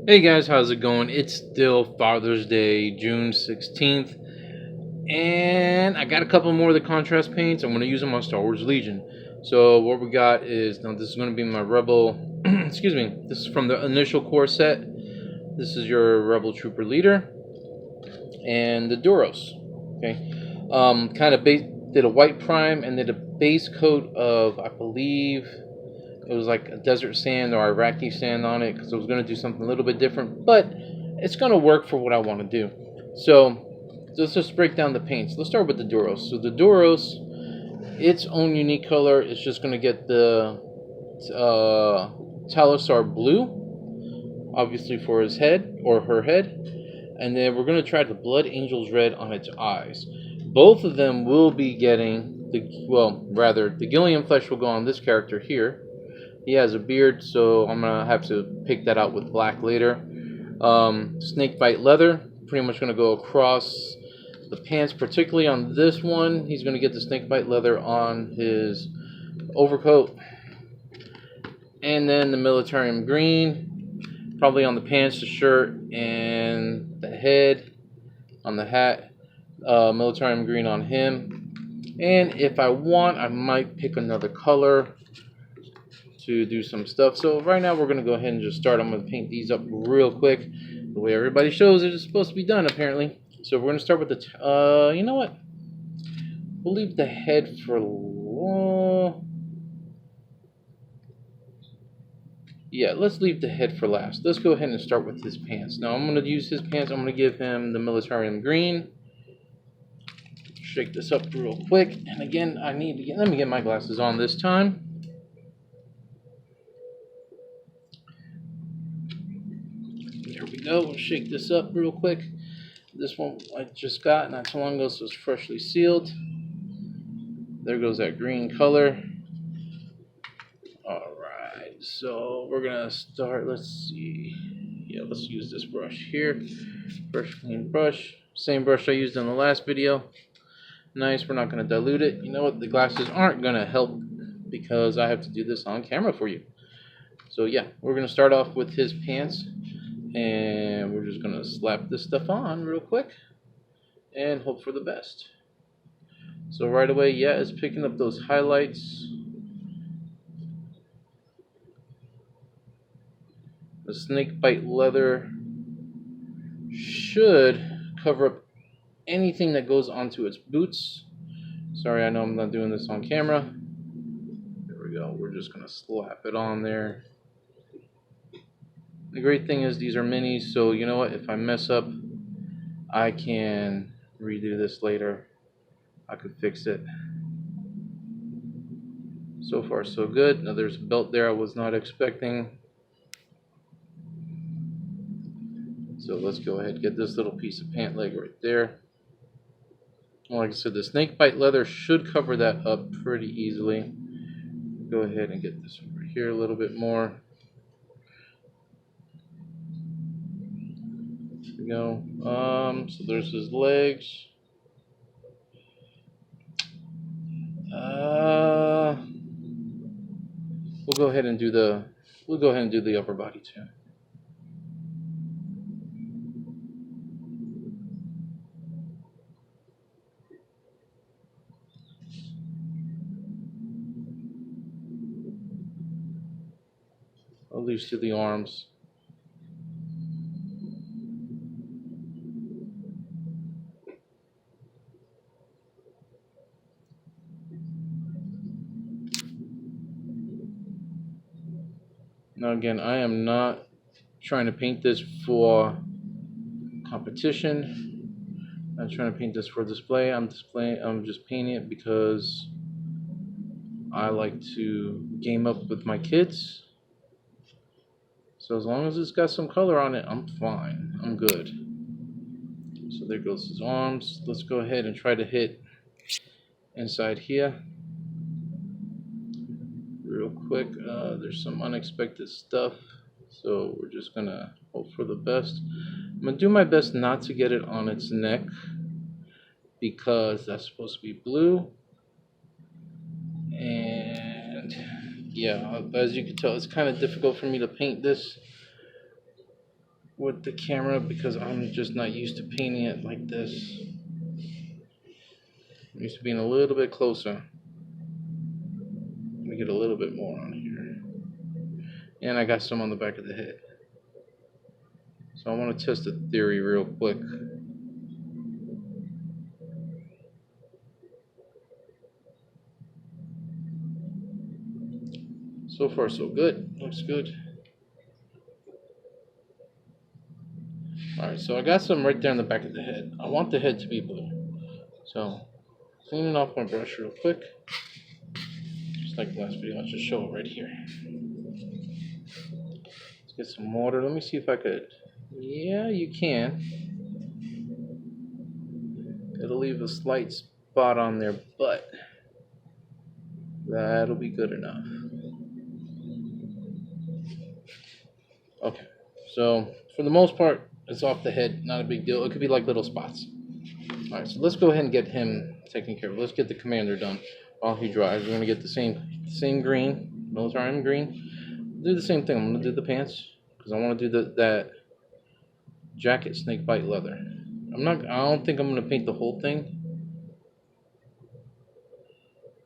Hey guys, how's it going? It's still Father's Day, June 16th, and I got a couple more of the contrast paints. I'm going to use them on Star Wars Legion. So what we got is, now this is going to be my Rebel, excuse me, this is from the initial core set. This is your Rebel Trooper Leader, and the Duros, okay? Kind of did a white prime and did a base coat of, I believe, it was like a desert sand or Iraqi sand on it because I was going to do something a little bit different, but it's going to work for what I want to do. So let's just break down the paints. Let's start with the Duros. So the Duros, its own unique color is just going to get the Talisar blue, obviously for his head or her head, and then we're going to try the Blood Angel's red on its eyes. Both of them will be getting the Gillian flesh will go on this character here. He has a beard, so I'm gonna have to pick that out with black later. Snakebite leather, pretty much gonna go across the pants, particularly on this one. He's gonna get the snakebite leather on his overcoat, and then the militarium green, probably on the pants, the shirt, and the head on the hat. Militarium green on him, and if I want, I might pick another color to do some stuff. So right now we're going to go ahead and just start. I'm going to paint these up real quick. The way everybody shows it is supposed to be done, apparently. So we're going to start with the, you know what? We'll leave the head for, yeah, let's leave the head for last. Let's go ahead and start with his pants. Now I'm going to use his pants. I'm going to give him the militarium green. Shake this up real quick. And again, let me get my glasses on this time. Go. We'll shake this up real quick. This one I just got not too long ago, so it's freshly sealed. There goes that green color. Alright, so we're gonna start. Let's see. Yeah, let's use this brush here. Fresh clean brush. Same brush I used in the last video. Nice, we're not gonna dilute it. You know what? The glasses aren't gonna help because I have to do this on camera for you. So yeah, we're gonna start off with his pants. And we're just going to slap this stuff on real quick and hope for the best. So right away, yeah, it's picking up those highlights. The snakebite leather should cover up anything that goes onto its boots. Sorry, I know I'm not doing this on camera. There we go. We're just going to slap it on there. The great thing is these are minis, so you know what, if I mess up, I can redo this later. I could fix it. So far so good. Now there's a belt there I was not expecting. So let's go ahead and get this little piece of pant leg right there. Like I said, the snakebite leather should cover that up pretty easily. Go ahead and get this over here a little bit more. Go. So there's his legs. We'll go ahead and do the upper body too. At least to the arms. Now again, I am not trying to paint this for competition. I'm trying to paint this for display. I'm just painting it because I like to game up with my kids. So as long as it's got some color on it, I'm fine. I'm good. So there goes his arms. Let's go ahead and try to hit inside here. Real quick, there's some unexpected stuff, so we're just gonna hope for the best. I'm gonna do my best not to get it on its neck because that's supposed to be blue, and yeah, as you can tell, it's kind of difficult for me to paint this with the camera because I'm just not used to painting it like this. I'm used to being a little bit closer. Let me get a little bit more on here. And I got some on the back of the head. So I want to test the theory real quick. So far so good. Looks good. Alright, so I got some right there on the back of the head. I want the head to be blue. So, cleaning off my brush real quick. Just like the last video, I'll just show it right here. Let's get some water. Let me see if I could. Yeah, you can. It'll leave a slight spot on there, but that'll be good enough. Okay, so for the most part, it's off the head. Not a big deal. It could be like little spots. Alright, so let's go ahead and get him taken care of. Let's get the commander done while he dries. We're going to get the same green, military green. Do the same thing. I'm going to do the pants because I want to do that jacket snake bite leather. I don't think I'm going to paint the whole thing.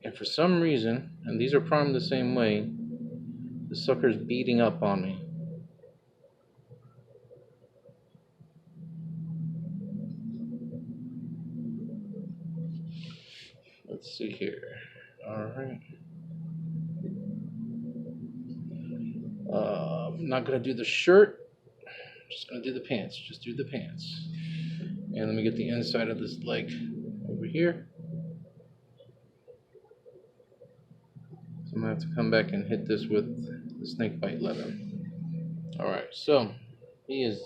And for some reason, and these are primed the same way, the sucker's beating up on me. Let's see here. Alright. I'm not going to do the shirt. I'm just going to do the pants. Just do the pants. And let me get the inside of this leg over here. So I'm going to have to come back and hit this with the snake bite leather. Alright, so his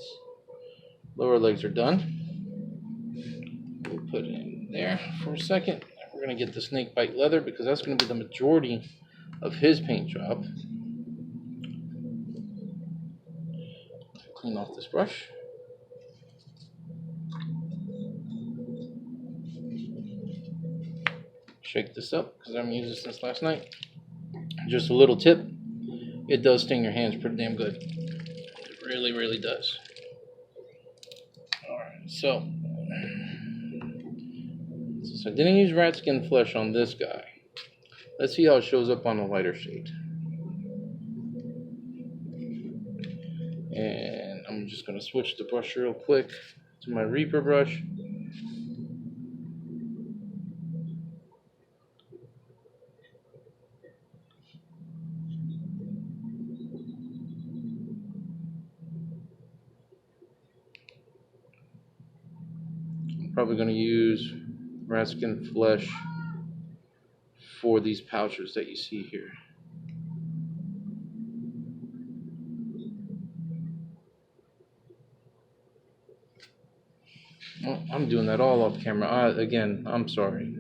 lower legs are done. We'll put it in there for a second. We're going to get the snake bite leather because that's going to be the majority of his paint job. Clean off this brush. Shake this up because I haven't used this since last night. Just a little tip. It does sting your hands pretty damn good. It really, really does. Alright, so I didn't use rat skin flesh on this guy. Let's see how it shows up on a lighter shade. And I'm just going to switch the brush real quick to my Reaper brush. I'm probably going to use rat skin flesh for these pouches that you see here. Well, I'm doing that all off camera. Again, I'm sorry.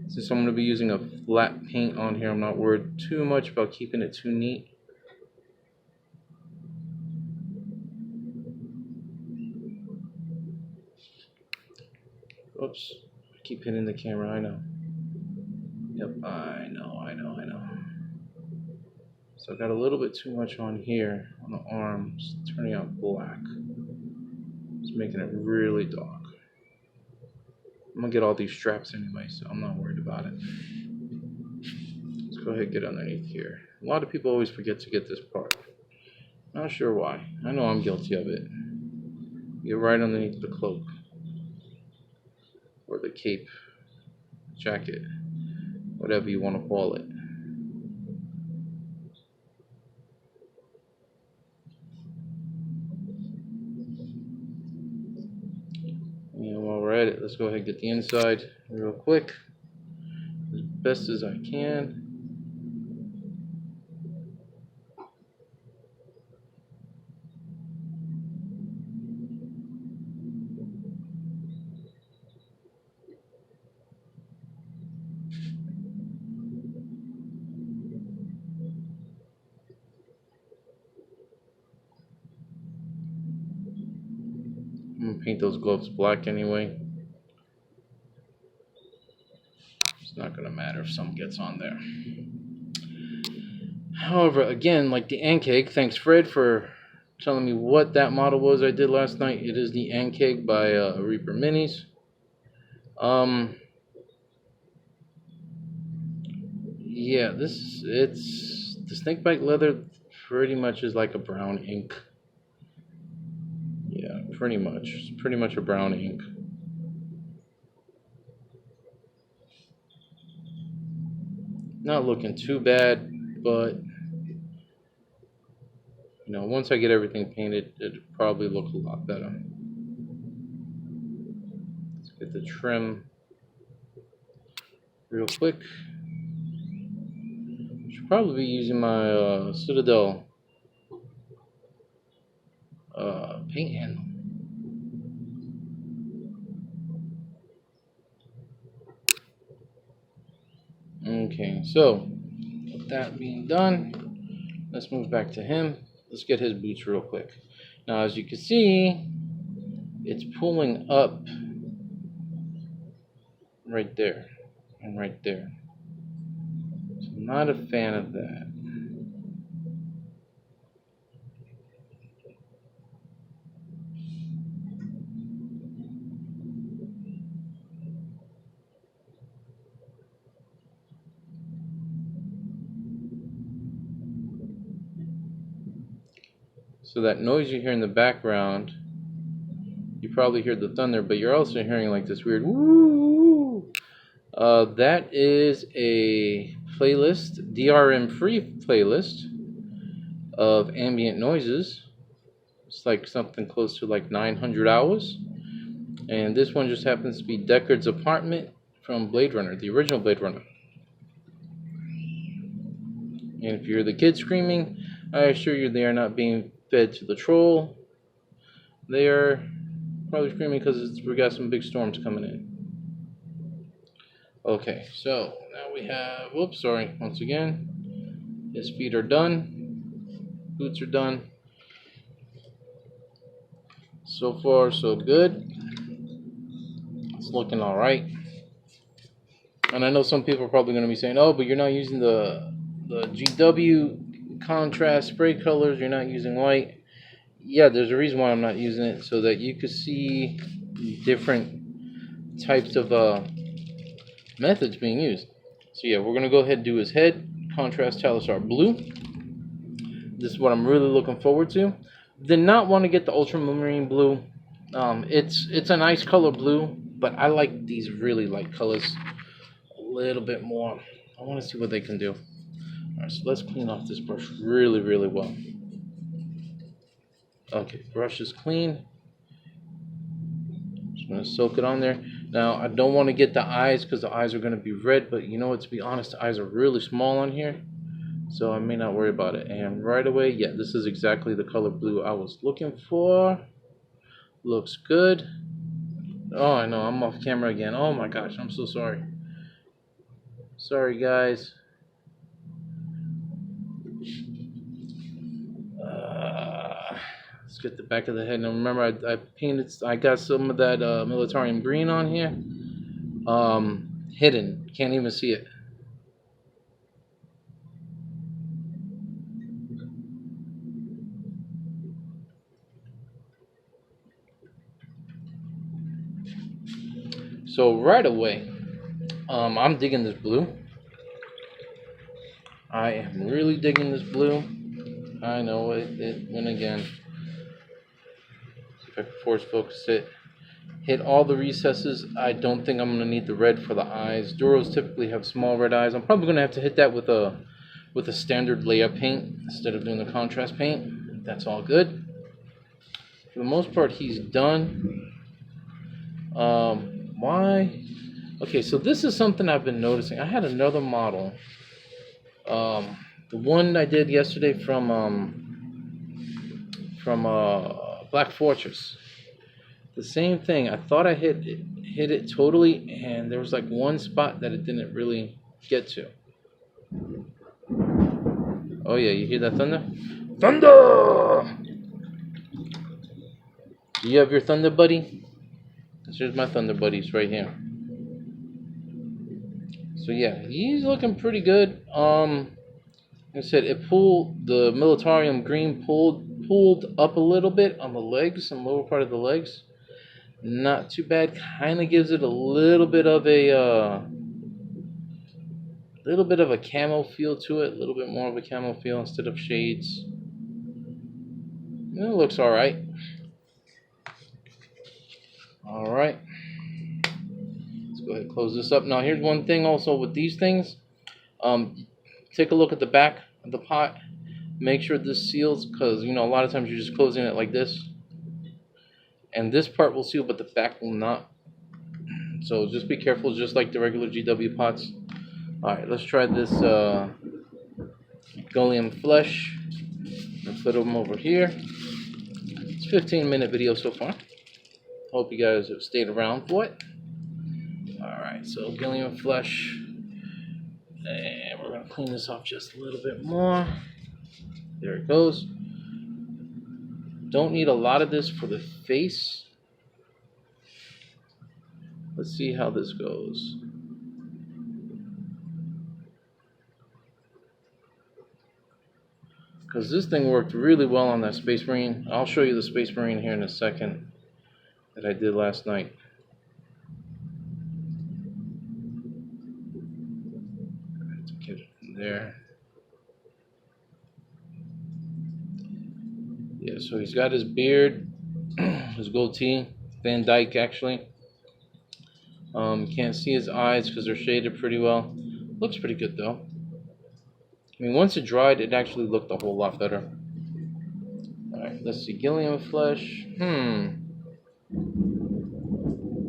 Since I'm going to be using a flat paint on here, I'm not worried too much about keeping it too neat. Oops, I keep hitting the camera, I know. Yep, I know. So I got a little bit too much on here, on the arms, turning out black. It's making it really dark. I'm gonna get all these straps anyway, so I'm not worried about it. Let's go ahead and get underneath here. A lot of people always forget to get this part. Not sure why. I know I'm guilty of it. Get right underneath the cloak. Or the cape, jacket, whatever you want to call it. And while we're at it, let's go ahead and get the inside real quick, as best as I can. I'm going to paint those gloves black anyway. It's not going to matter if some gets on there. However, again, like the Ankeg, thanks Fred for telling me what that model was I did last night. It is the Ankeg by Reaper Minis. Yeah, it's the snakebite leather pretty much is like a brown ink. Yeah, pretty much. It's pretty much a brown ink. Not looking too bad, but once I get everything painted, it'll probably look a lot better. Let's get the trim real quick. Should probably be using my Citadel paint handle. Okay, so with that being done, let's move back to him. Let's get his boots real quick. Now, as you can see, it's pulling up right there and right there. So I'm not a fan of that. So that noise you hear in the background, you probably hear the thunder, but you're also hearing like this weird woo. That is a playlist, DRM-free playlist of ambient noises. It's like something close to like 900 hours. And this one just happens to be Deckard's apartment from Blade Runner, the original Blade Runner. And if you hear the kids screaming, I assure you they are not being fed to the troll. They are probably screaming because we got some big storms coming in. Okay, so now we have, whoops, sorry, once again, his feet are done, boots are done. So far, so good. It's looking all right. And I know some people are probably going to be saying, oh, but you're not using the GW contrast spray colors, you're not using white. Yeah, there's a reason why I'm not using it, so that you could see different types of methods being used. So yeah, we're going to go ahead and do his head, contrast Talisar blue. This is what I'm really looking forward to. Did not want to get the ultramarine blue. It's a nice color blue, but I like these really light colors a little bit more. I want to see what they can do. Alright, so let's clean off this brush really, really well. Okay, brush is clean. Just going to soak it on there. Now, I don't want to get the eyes because the eyes are going to be red, but you know what, to be honest, the eyes are really small on here, so I may not worry about it. And right away, yeah, this is exactly the color blue I was looking for. Looks good. Oh, I know, I'm off camera again. Oh my gosh, I'm so sorry. Sorry, guys. Let's get the back of the head. Now remember, I painted, I got some of that Militarium green on here. Hidden, can't even see it. So right away, I'm digging this blue. I am really digging this blue. I know it went again. See if I can force focus it. Hit all the recesses. I don't think I'm going to need the red for the eyes. Duros typically have small red eyes. I'm probably going to have to hit that with a standard layup paint instead of doing the contrast paint. That's all good. For the most part, he's done. Why? Okay, so this is something I've been noticing. I had another model. The one I did yesterday from Black Fortress. The same thing. I thought I hit it totally, and there was like one spot that it didn't really get to. Oh yeah, you hear that thunder? Thunder! Do you have your thunder buddy? Here's my thunder buddies right here. So yeah, he's looking pretty good. Like I said, it pulled the militarium green pulled up a little bit on the legs, on the lower part of the legs. Not too bad. Kind of gives it a little bit of a camo feel to it. A little bit more of a camo feel instead of shades. It looks all right. All right. Let's go ahead and close this up. Now, here's one thing also with these things. Take a look at the back of the pot. Make sure this seals, because a lot of times you're just closing it like this, and this part will seal, but the back will not. So just be careful, just like the regular GW pots. All right, let's try this Gullium flesh. I'll put them over here. It's a 15-minute video so far. Hope you guys have stayed around for it. Alright, so Gilliam flesh. And we're going to clean this off just a little bit more. There it goes. Don't need a lot of this for the face. Let's see how this goes. Because this thing worked really well on that Space Marine. I'll show you the Space Marine here in a second that I did last night. Get it in there. Yeah, so he's got his beard, his goatee, Van Dyke actually. Can't see his eyes because they're shaded pretty well. Looks pretty good though. I mean, once it dried, it actually looked a whole lot better. Alright, let's see. Gilliam flesh.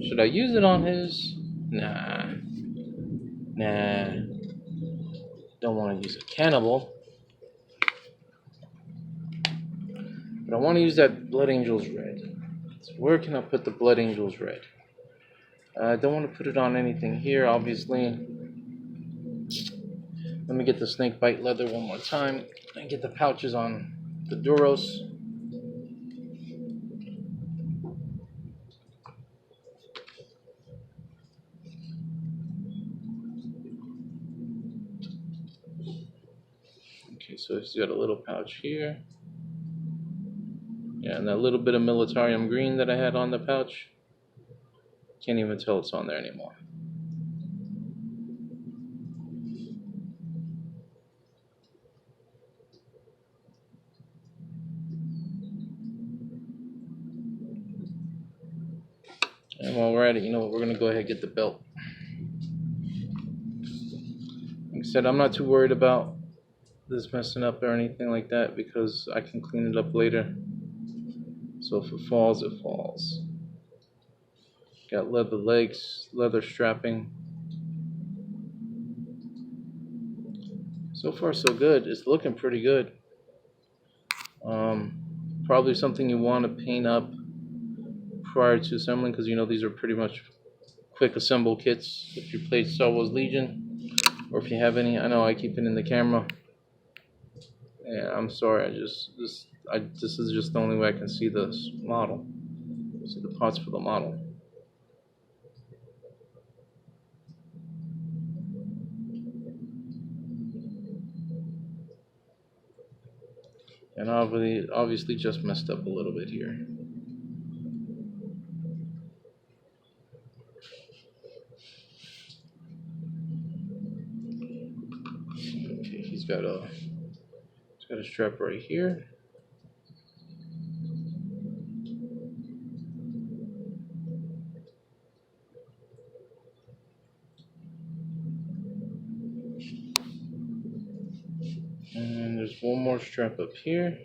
Should I use it on his? Nah. Don't want to use a cannibal. But I want to use that Blood Angels red. So where can I put the Blood Angels red? I don't want to put it on anything here, obviously. Let me get the snake bite leather one more time and get the pouches on the Duros. Okay, so he's got a little pouch here. Yeah, and that little bit of Militarium green that I had on the pouch. Can't even tell it's on there anymore. And while we're at it, you know what, we're going to go ahead and get the belt. Like I said, I'm not too worried about this messing up or anything like that because I can clean it up later. So if it falls, it falls. Got leather legs, leather strapping. So far so good. It's looking pretty good. Probably something you want to paint up prior to assembling because these are pretty much quick assemble kits if you played Star Wars Legion or if you have any. I know I keep it in the camera. Yeah, I'm sorry. This is just the only way I can see this model. See the parts for the model. And obviously just messed up a little bit here. Okay, he's got a strap right here. And there's one more strap up here.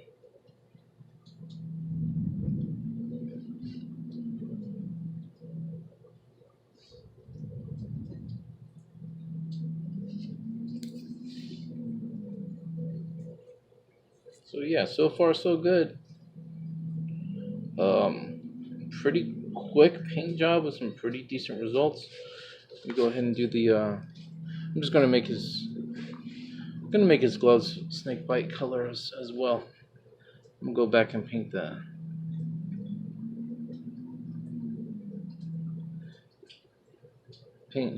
So yeah, so far so good. Pretty quick paint job with some pretty decent results. Let me go ahead and do the. I'm just gonna make his gloves snake bite colors as well. I'm gonna go back and paint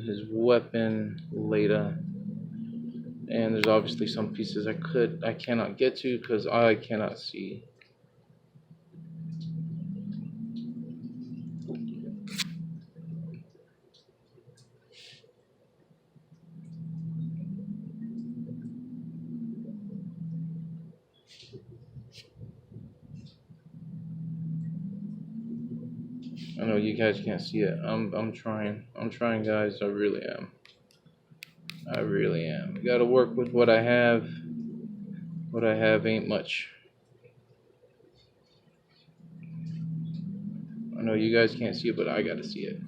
his weapon later. And there's obviously some pieces I cannot get to because I cannot see. I know you guys can't see it. I'm trying. I'm trying, guys. I really am. I really am. I gotta work with what I have. What I have ain't much. I know you guys can't see it, but I gotta see it.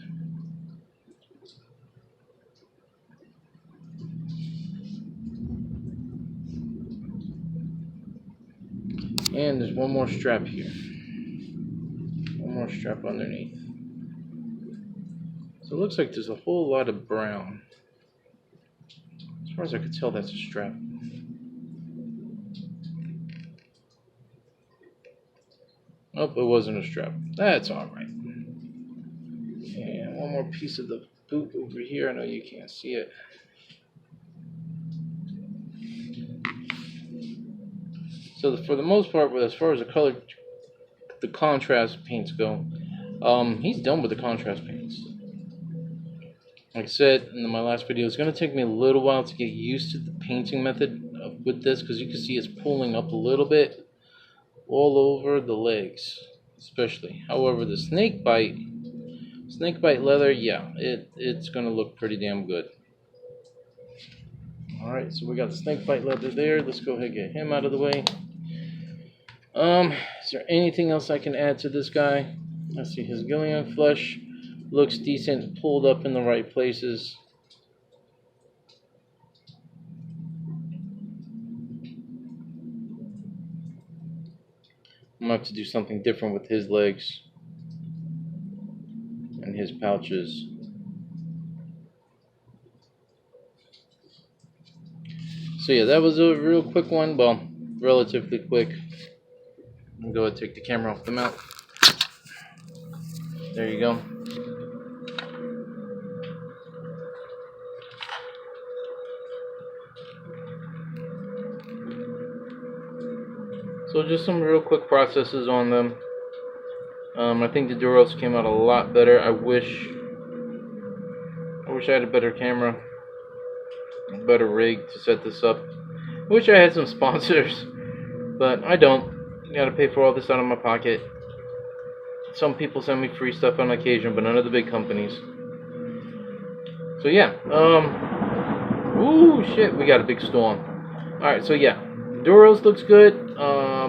And there's one more strap here. One more strap underneath. So it looks like there's a whole lot of brown. As far as I could tell, that's a strap. Nope, it wasn't a strap. That's alright. And one more piece of the boot over here. I know you can't see it. So for the most part, as far as the contrast paints go, he's done with the contrast paints. Like I said in my last video, it's going to take me a little while to get used to the painting method with this, because you can see it's pulling up a little bit all over the legs, especially. However, the snake bite leather, yeah, it's going to look pretty damn good. Alright, so we got the snake bite leather there. Let's go ahead and get him out of the way. Is there anything else I can add to this guy? Let's see, his Gillian flesh looks decent, pulled up in the right places. I'm going to have to do something different with his legs and his pouches. So yeah, that was a real quick one. Well, relatively quick. I'm going to go ahead and take the camera off the mount. There you go. So just some real quick processes on them. I think the Duros came out a lot better. I wish I had a better camera, a better rig to set this up. I wish I had some sponsors, but I don't. You gotta pay for all this out of my pocket. Some people send me free stuff on occasion, but none of the big companies. So yeah, ooh shit, we got a big storm. Alright, so yeah, Duros looks good.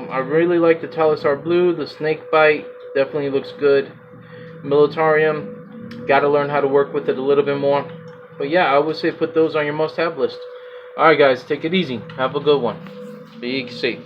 I really like the Talisar Blue. The snake bite definitely looks good. Militarium, gotta learn how to work with it a little bit more. But yeah, I would say put those on your must-have list. Alright guys, take it easy. Have a good one. Be safe.